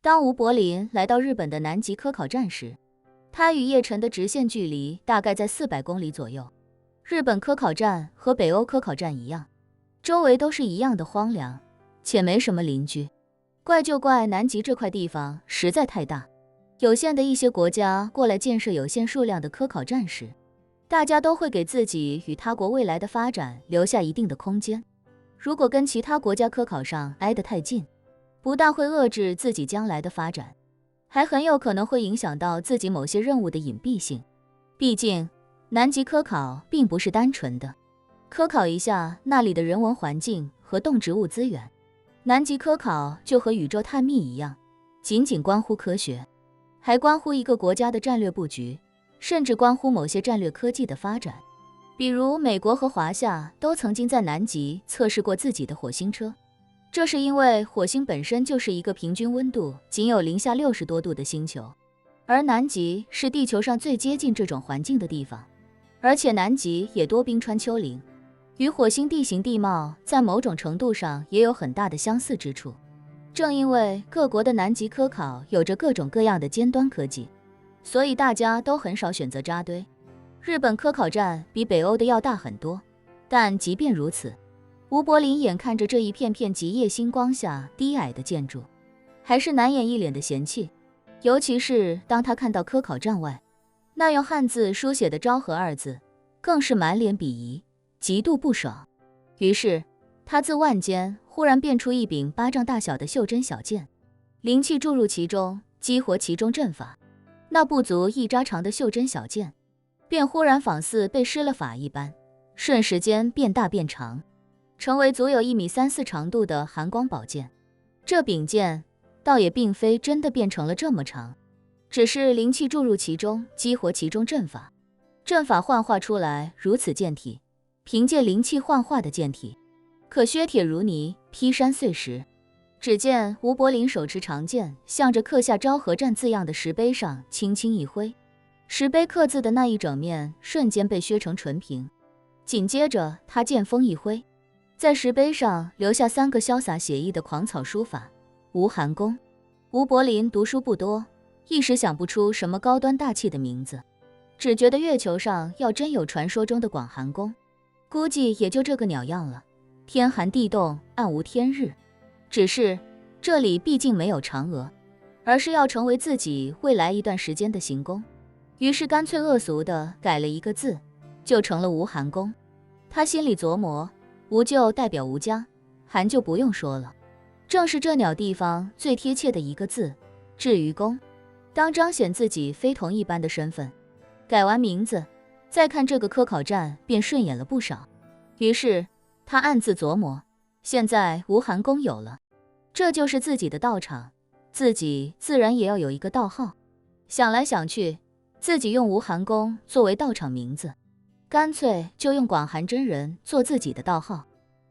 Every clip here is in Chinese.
当吴柏林来到日本的南极科考站时，他与叶晨的直线距离大概在400公里左右。日本科考站和北欧科考站一样，周围都是一样的荒凉，且没什么邻居。怪就怪南极这块地方实在太大，有限的一些国家过来建设有限数量的科考站时，大家都会给自己与他国未来的发展留下一定的空间。如果跟其他国家科考上挨得太近，不但会遏制自己将来的发展，还很有可能会影响到自己某些任务的隐蔽性。毕竟，南极科考并不是单纯的科考一下那里的人文环境和动植物资源，南极科考就和宇宙探秘一样，仅仅关乎科学，还关乎一个国家的战略布局，甚至关乎某些战略科技的发展。比如美国和华夏都曾经在南极测试过自己的火星车，这是因为火星本身就是一个平均温度仅有-60多度的星球，而南极是地球上最接近这种环境的地方，而且南极也多冰川丘陵，与火星地形地貌在某种程度上也有很大的相似之处。正因为各国的南极科考有着各种各样的尖端科技，所以大家都很少选择扎堆。日本科考站比北欧的要大很多，但即便如此，吴柏林眼看着这一片片极夜星光下低矮的建筑，还是难掩一脸的嫌弃。尤其是当他看到科考站外那用汉字书写的昭和2字，更是满脸鄙夷，极度不爽。于是他自腕间忽然变出一柄巴掌大小的袖珍小剑，灵气注入其中，激活其中阵法。那不足1扎长的袖珍小剑便忽然仿似被施了法一般，瞬时间变大变长，成为足有1.3米4长度的寒光宝剑。这柄剑倒也并非真的变成了这么长，只是灵气注入其中，激活其中阵法，阵法幻化出来如此剑体，凭借灵气幻化的剑体，可削铁如泥，劈山碎石。只见吴柏林手持长剑，向着刻下昭和站字样的石碑上轻轻一挥，石碑刻字的那一整面瞬间被削成纯平。紧接着他剑锋一挥，在石碑上留下3个潇洒写意的狂草书法：吴寒宫。吴柏林读书不多，一时想不出什么高端大气的名字，只觉得月球上要真有传说中的广寒宫，估计也就这个鸟样了，天寒地冻，暗无天日。只是这里毕竟没有嫦娥，而是要成为自己未来一段时间的行宫，于是干脆恶俗地改了一个字，就成了吴寒宫。他心里琢磨，吴就代表吴家，寒就不用说了，正是这鸟地方最贴切的一个字。至于宫，当彰显自己非同一般的身份。改完名字，再看这个科考站便顺眼了不少。于是他暗自琢磨，现在吴寒宫有了，这就是自己的道场，自己自然也要有一个道号。想来想去，自己用吴寒宫作为道场名字，干脆就用广寒真人做自己的道号，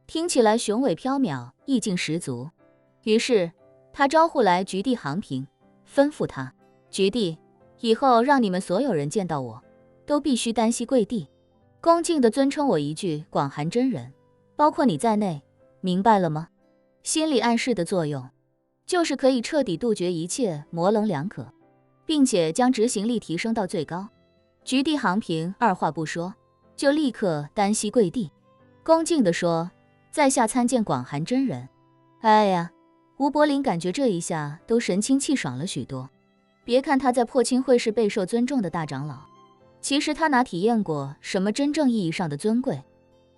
听起来雄伟缥缈，意境十足。于是他招呼来菊地航平，吩咐他：菊地，以后让你们所有人见到我，都必须单膝跪地，恭敬地尊称我一句广寒真人，包括你在内，明白了吗？心理暗示的作用，就是可以彻底杜绝一切模棱两可，并且将执行力提升到最高。菊地航平二话不说，就立刻单膝跪地，恭敬地说：在下参见广寒真人。哎呀，吴柏林感觉这一下都神清气爽了许多。别看他在破清会是备受尊重的大长老，其实他哪体验过什么真正意义上的尊贵。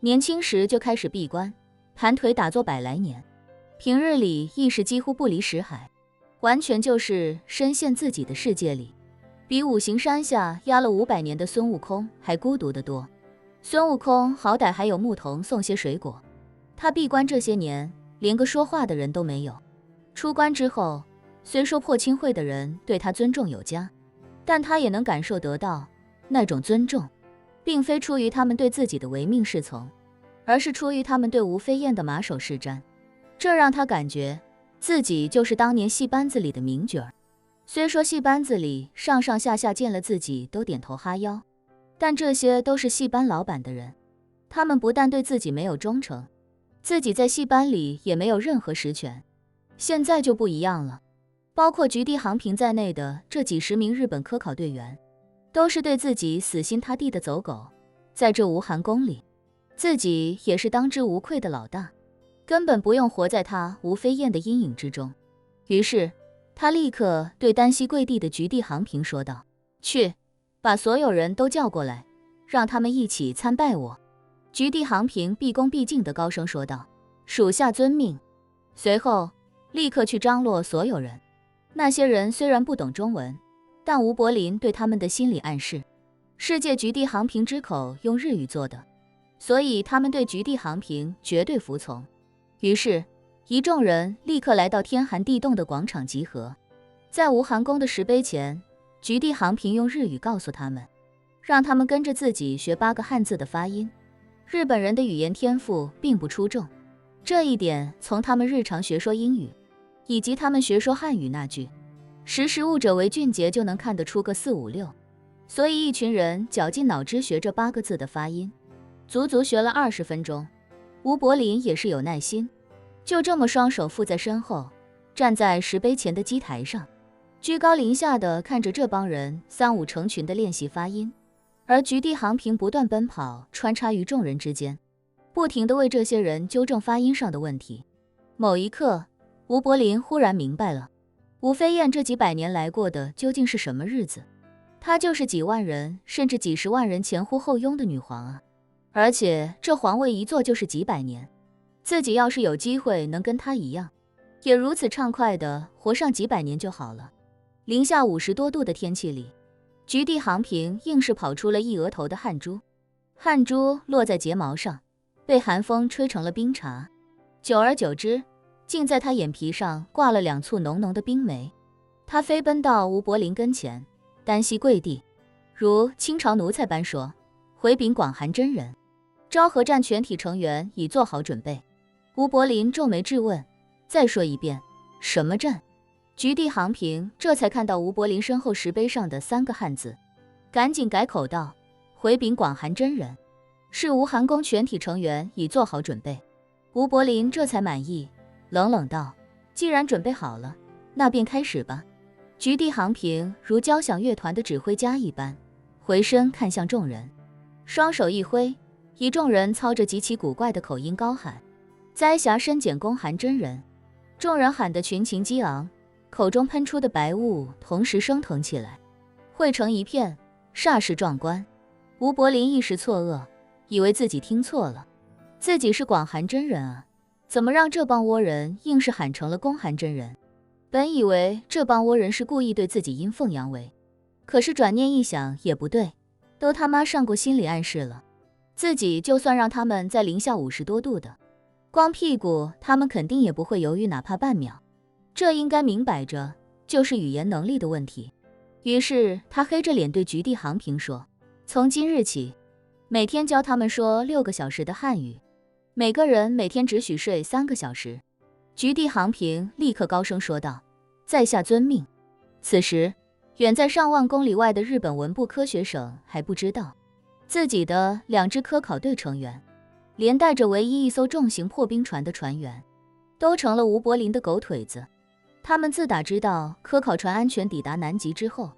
年轻时就开始闭关，盘腿打坐100来年，平日里意识几乎不离识海，完全就是深陷自己的世界里，比五行山下压了500年的孙悟空还孤独得多。孙悟空好歹还有牧童送些水果，他闭关这些年连个说话的人都没有。出关之后，虽说破清会的人对他尊重有加，但他也能感受得到，那种尊重并非出于他们对自己的唯命是从，而是出于他们对吴飞燕的马首是瞻。这让他感觉自己就是当年戏班子里的名角儿。虽说戏班子里上上下下见了自己都点头哈腰，但这些都是戏班老板的人，他们不但对自己没有忠诚，自己在戏班里也没有任何实权。现在就不一样了，包括局地航平在内的这几十名日本科考队员，都是对自己死心塌地的走狗，在这无寒宫里，自己也是当之无愧的老大，根本不用活在他吴飞燕的阴影之中。于是他立刻对单膝跪地的局地航平说道：“去，把所有人都叫过来，让他们一起参拜我。”局地航平毕恭毕敬地高声说道：“属下遵命。”随后立刻去张罗所有人。那些人虽然不懂中文，但吴柏林对他们的心理暗示是借局地航平之口用日语做的，所以他们对局地航平绝对服从。于是一众人立刻来到天寒地冻的广场集合。在无寒宫的石碑前，局地航平用日语告诉他们，让他们跟着自己学8个汉字的发音。日本人的语言天赋并不出众，这一点从他们日常学说英语以及他们学说汉语那句识时务者为俊杰就能看得出个4、5、6。所以一群人绞尽脑汁学这8个字的发音，足足学了20分钟。吴柏林也是有耐心，就这么双手负在身后，站在石碑前的基台上，居高临下的看着这帮人3、5成群的练习发音。而局地航平不断奔跑，穿插于众人之间，不停地为这些人纠正发音上的问题。某一刻，吴柏林忽然明白了，吴飞燕这几百年来过的究竟是什么日子。她就是几万人甚至几十万人前呼后拥的女皇啊，而且这皇位一坐就是几百年。自己要是有机会能跟她一样，也如此畅快地活上几百年就好了。零下50多度的天气里，局地航平硬是跑出了一额头的汗珠，汗珠落在睫毛上，被寒风吹成了冰碴，久而久之，竟在他眼皮上挂了2簇浓浓的冰梅。他飞奔到吴柏林跟前，单膝跪地，如清朝奴才般说：“回禀广寒真人，昭和站全体成员已做好准备。”吴柏林皱眉质问：“再说一遍，什么站？”局地航平这才看到吴柏林身后石碑上的3个汉字，赶紧改口道：“回禀广寒真人，是无寒宫全体成员已做好准备。”吴柏林这才满意，冷冷道：“既然准备好了，那便开始吧。”局地航平如交响乐团的指挥家一般，回身看向众人，双手一挥，一众人操着极其古怪的口音高喊：“灾霞深检宫寒真人！”众人喊得群情激昂，口中喷出的白雾同时升腾起来，汇成一片，煞是壮观。吴柏林一时错愕，以为自己听错了，自己是广寒真人啊，怎么让这帮倭人硬是喊成了宫寒真人？本以为这帮倭人是故意对自己阴奉阳违，可是转念一想也不对，都他妈上过心理暗示了，自己就算让他们在零下50多度的，光屁股他们肯定也不会犹豫哪怕半秒。这应该明摆着就是语言能力的问题。于是他黑着脸对局地航平说：“从今日起，每天教他们说6个小时的汉语，每个人每天只许睡3个小时。”局地航平立刻高声说道：“在下遵命。”此时远在上万公里外的日本文部科学省还不知道，自己的2支科考队成员，连带着唯一一艘重型破冰船的船员，都成了吴柏林的狗腿子。他们自打知道科考船安全抵达南极之后，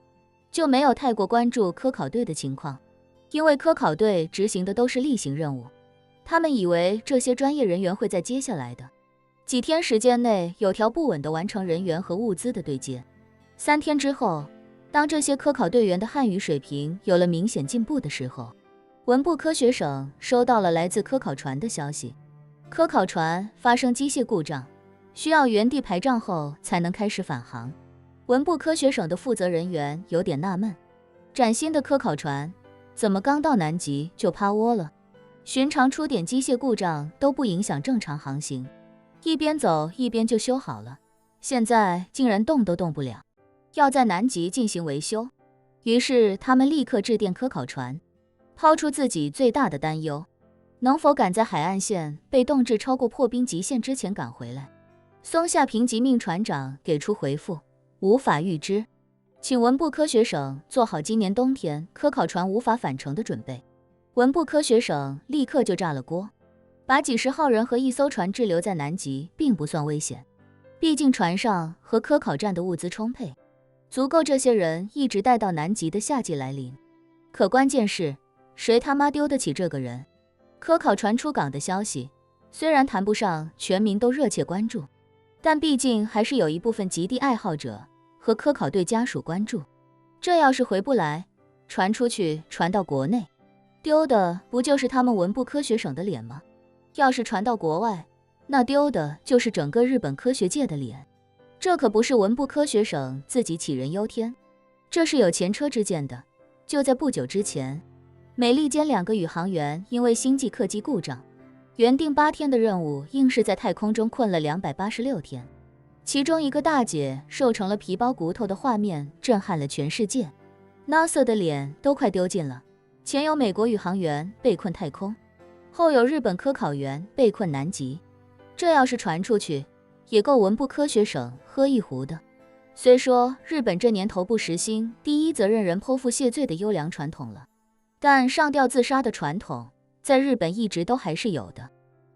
就没有太过关注科考队的情况，因为科考队执行的都是例行任务。他们以为这些专业人员会在接下来的几天时间内有条不紊地完成人员和物资的对接。3天之后，当这些科考队员的汉语水平有了明显进步的时候，文部科学省收到了来自科考船的消息，科考船发生机械故障，需要原地排障后才能开始返航。文部科学省的负责人员有点纳闷，崭新的科考船怎么刚到南极就趴窝了？寻常出点机械故障都不影响正常航行，一边走一边就修好了，现在竟然动都动不了，要在南极进行维修。于是他们立刻致电科考船，抛出自己最大的担忧，能否赶在海岸线被冻至超过破冰极限之前赶回来。松下平吉命船长给出回复：无法预知，请文部科学省做好今年冬天科考船无法返程的准备。文部科学省立刻就炸了锅，把几十号人和1艘船滞留在南极并不算危险，毕竟船上和科考站的物资充沛，足够这些人一直带到南极的夏季来临。可关键是，谁他妈丢得起这个人？科考船出港的消息，虽然谈不上全民都热切关注，但毕竟还是有一部分极地爱好者和科考队家属关注。这要是回不来，传出去传到国内，丢的不就是他们文部科学省的脸吗？要是传到国外，那丢的就是整个日本科学界的脸。这可不是文部科学省自己杞人忧天，这是有前车之鉴的。就在不久之前，美利坚2个宇航员因为星际客机故障，原定8天的任务硬是在太空中困了286天。其中一个大姐瘦成了皮包骨头的画面震撼了全世界， NASA 的脸都快丢尽了。前有美国宇航员被困太空，后有日本科考员被困南极，这要是传出去，也够文部科学省喝一壶的。虽说日本这年头部实行第一责任人剖腹谢罪的优良传统了，但上吊自杀的传统在日本一直都还是有的。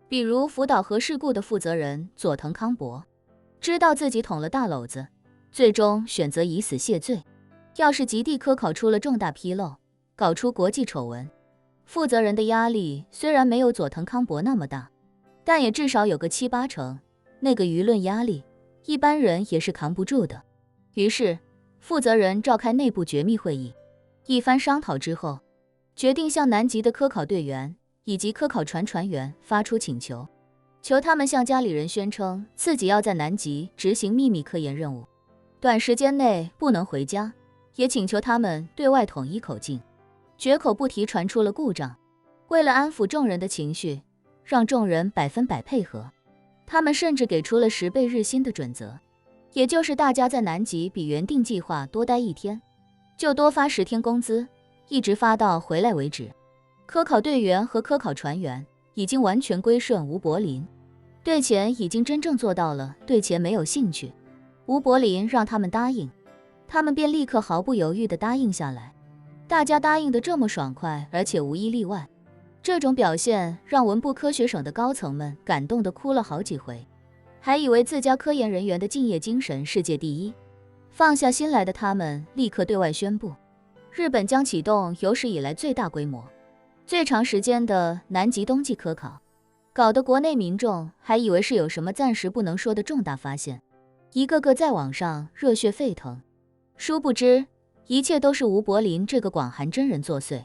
比如福岛核事故的负责人佐藤康博，知道自己捅了大篓子，最终选择以死谢罪。要是极地科考出了重大纰漏，搞出国际丑闻，负责人的压力虽然没有佐藤康博那么大，但也至少有个7、8成，那个舆论压力，一般人也是扛不住的。于是，负责人召开内部绝密会议，一番商讨之后，决定向南极的科考队员以及科考船船员发出请求，求他们向家里人宣称自己要在南极执行秘密科研任务，短时间内不能回家，也请求他们对外统一口径，绝口不提船出了故障。为了安抚众人的情绪，让众人100%配合，他们甚至给出了10倍日薪的准则，也就是大家在南极比原定计划多待1天，就多发10天工资，一直发到回来为止。科考队员和科考船员已经完全归顺吴柏林，对钱已经真正做到了对钱没有兴趣。吴柏林让他们答应，他们便立刻毫不犹豫地答应下来。大家答应得这么爽快，而且无一例外，这种表现让文部科学省的高层们感动得哭了好几回，还以为自家科研人员的敬业精神世界第一。放下心来的他们立刻对外宣布，日本将启动有史以来最大规模、最长时间的南极冬季科考，搞得国内民众还以为是有什么暂时不能说的重大发现，一个个在网上热血沸腾。殊不知，一切都是吴柏林这个广寒真人作祟。